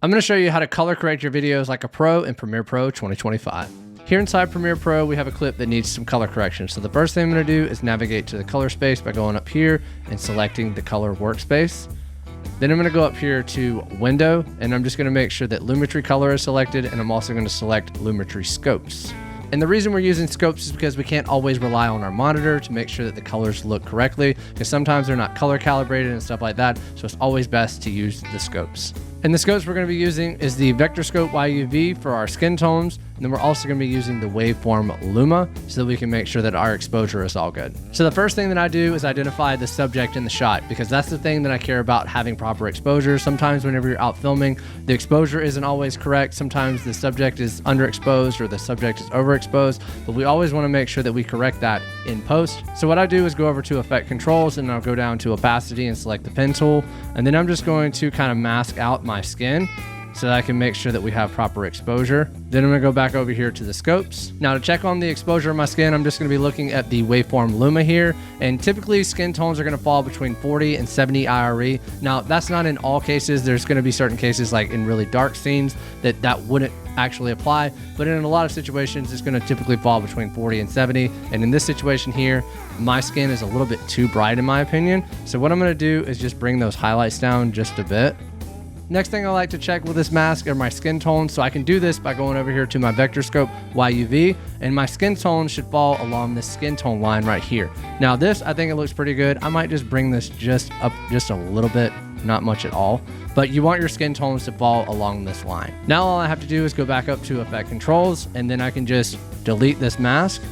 I'm going to show you how to color correct your videos like a pro in Premiere Pro 2025. Here inside Premiere Pro, we have a clip that needs some color correction. So the first thing I'm going to do is navigate to the color space by going up here and selecting the color workspace. Then I'm going to go up here to window, and I'm just going to make sure that Lumetri color is selected, and I'm also going to select Lumetri scopes. And the reason we're using scopes is because we can't always rely on our monitor to make sure that the colors look correctly, because sometimes they're not color calibrated and stuff like that. So it's always best to use the scopes. And the scopes we're going to be using is the Vector Scope YUV for our skin tones. And then we're also going to be using the waveform Luma so that we can make sure that our exposure is all good. So the first thing that I do is identify the subject in the shot, because that's the thing that I care about, having proper exposure. Sometimes whenever you're out filming, the exposure isn't always correct. Sometimes the subject is underexposed or the subject is overexposed, but we always want to make sure that we correct that in post. So what I do is go over to Effect Controls, and I'll go down to Opacity and select the pen tool. And then I'm just going to kind of mask out my skin so that I can make sure that we have proper exposure. Then I'm going to go back over here to the scopes. Now to check on the exposure of my skin, I'm just going to be looking at the waveform Luma here. And typically skin tones are going to fall between 40 and 70 IRE. Now that's not in all cases. There's going to be certain cases like in really dark scenes that wouldn't actually apply. But in a lot of situations, it's going to typically fall between 40 and 70. And in this situation here, my skin is a little bit too bright in my opinion. So what I'm going to do is just bring those highlights down just a bit. Next thing I like to check with this mask are my skin tones. So I can do this by going over here to my Vector Scope YUV, and my skin tone should fall along this skin tone line right here. Now this, I think it looks pretty good. I might just bring this just up just a little bit, not much at all, but you want your skin tones to fall along this line. Now all I have to do is go back up to Effect Controls, and then I can just delete this mask.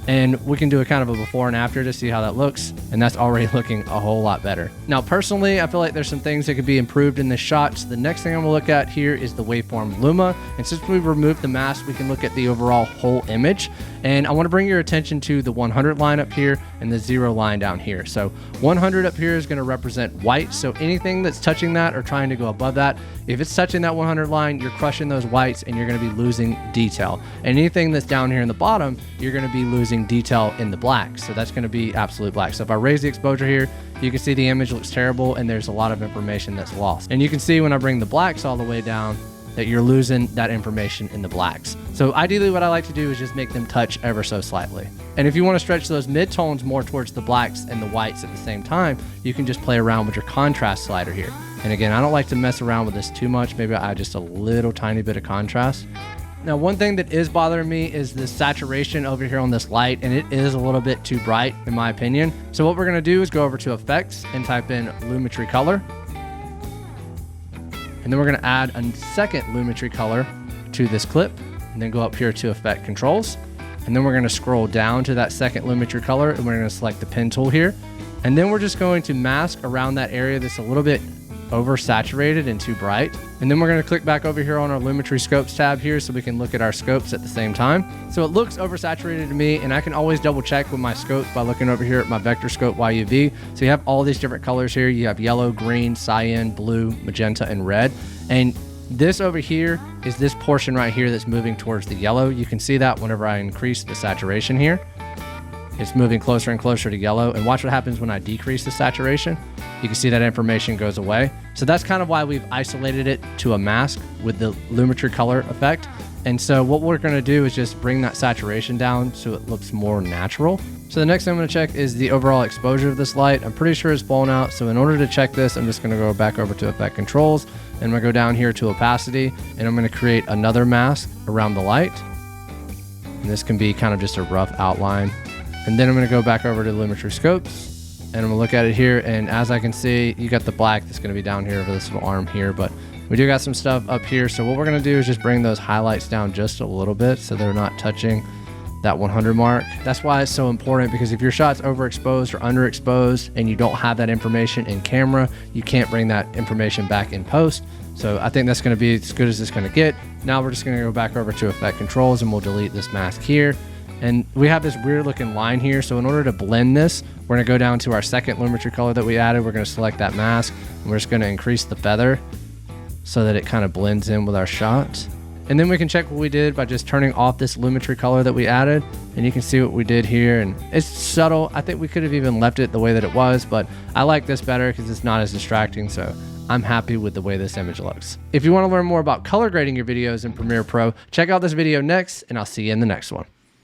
And we can do a kind of a before and after to see how that looks. And that's already looking a whole lot better. Now, personally, I feel like there's some things that could be improved in this shot. So the next thing I'm gonna look at here is the waveform Luma. And since we've removed the mask, we can look at the overall whole image. And I wanna bring your attention to the 100 line up here and the 0 line down here. So 100 up here is gonna represent white. So anything that's touching that or trying to go above that, if it's touching that 100 line, you're crushing those whites and you're gonna be losing detail. And anything that's down here in the bottom, you're gonna be losing detail in the black. So that's going to be absolute black. So if I raise the exposure here, you can see the image looks terrible and there's a lot of information that's lost. And you can see when I bring the blacks all the way down that you're losing that information in the blacks. So ideally what I like to do is just make them touch ever so slightly. And if you want to stretch those mid-tones more towards the blacks and the whites at the same time, you can just play around with your contrast slider here. And again, I don't like to mess around with this too much. Maybe I add just a little tiny bit of contrast. Now, one thing that is bothering me is the saturation over here on this light, and it is a little bit too bright in my opinion. So what we're gonna do is go over to Effects and type in Lumetri Color. And then we're gonna add a second Lumetri Color to this clip, and then go up here to Effect Controls. And then we're gonna scroll down to that second Lumetri Color, and we're gonna select the pen tool here. And then we're just going to mask around that area that's a little bit oversaturated and too bright. And then we're going to click back over here on our Lumetri Scopes tab here so we can look at our scopes at the same time. So it looks oversaturated to me, and I can always double check with my scopes by looking over here at my Vector Scope YUV. So you have all these different colors here. You have yellow, green, cyan, blue, magenta, and red. And this over here is this portion right here that's moving towards the yellow. You can see that whenever I increase the saturation here. It's moving closer and closer to yellow. And watch what happens when I decrease the saturation. You can see that information goes away. So that's kind of why we've isolated it to a mask with the Lumetri color effect. And so what we're going to do is just bring that saturation down so it looks more natural. So the next thing I'm going to check is the overall exposure of this light. I'm pretty sure it's blown out. So in order to check this, I'm just going to go back over to Effect Controls, and I'm going to go down here to Opacity, and I'm going to create another mask around the light. And this can be kind of just a rough outline. And then I'm going to go back over to Lumetri Scopes, and I'm gonna look at it here, and as I can see, you got the black that's gonna be down here over this little arm here, but we do got some stuff up here. So what we're gonna do is just bring those highlights down just a little bit so they're not touching that 100 mark. That's why it's so important, because if your shot's overexposed or underexposed and you don't have that information in camera, you can't bring that information back in post. So I think that's gonna be as good as it's gonna get. Now we're just gonna go back over to Effect Controls, and we'll delete this mask here. And we have this weird looking line here. So in order to blend this, we're gonna go down to our second Lumetri color that we added. We're gonna select that mask, and we're just gonna increase the feather so that it kind of blends in with our shot. And then we can check what we did by just turning off this Lumetri color that we added, and you can see what we did here. And it's subtle. I think we could have even left it the way that it was, but I like this better because it's not as distracting. So I'm happy with the way this image looks. If you want to learn more about color grading your videos in Premiere Pro, check out this video next, and I'll see you in the next one.